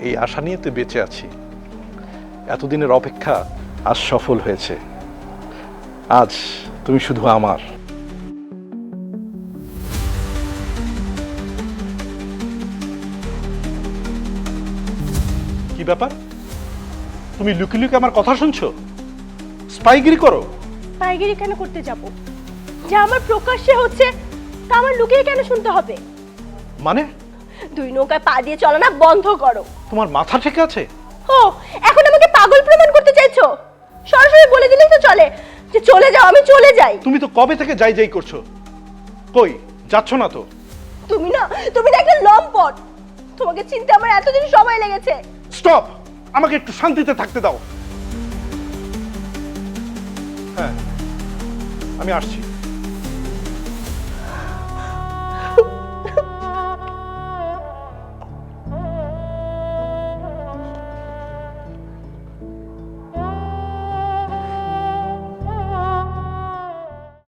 এই আশা নিয়ে তো বেঁচে আছি। এতদিনের অপেক্ষা আজ সফল হয়েছে। আজ তুমি শুধু আমার। কি ব্যাপার, তুমি লুকি লুকি আমার কথা শুনছো? স্পাইগিরি করো? স্পাইগিরি কেন করতে যাব? যে আমার প্রকাশ্যে হচ্ছে তা আমার লুকিয়ে কেন শুনতে হবে? মানে? দুই নৌকায় পা দিয়ে চলো না, বন্ধ করো। তোমার মাথা ঠিক আছে? ও, এখন আমাকে পাগল প্রমাণ করতে চাইছো? সরাসরি বলে দিলেই তো চলে যে চলে যাও, আমি চলে যাই। তুমি তো কবে থেকে যাই যাই করছো, কই যাচ্ছ না তো? তুমি না একটা লম্পট। তোমাকে চিনতে আমার এতদিন সময় লেগেছে। স্টপ, আমাকে একটু শান্তিতে থাকতে দাও। হ্যাঁ, আমি আসছি।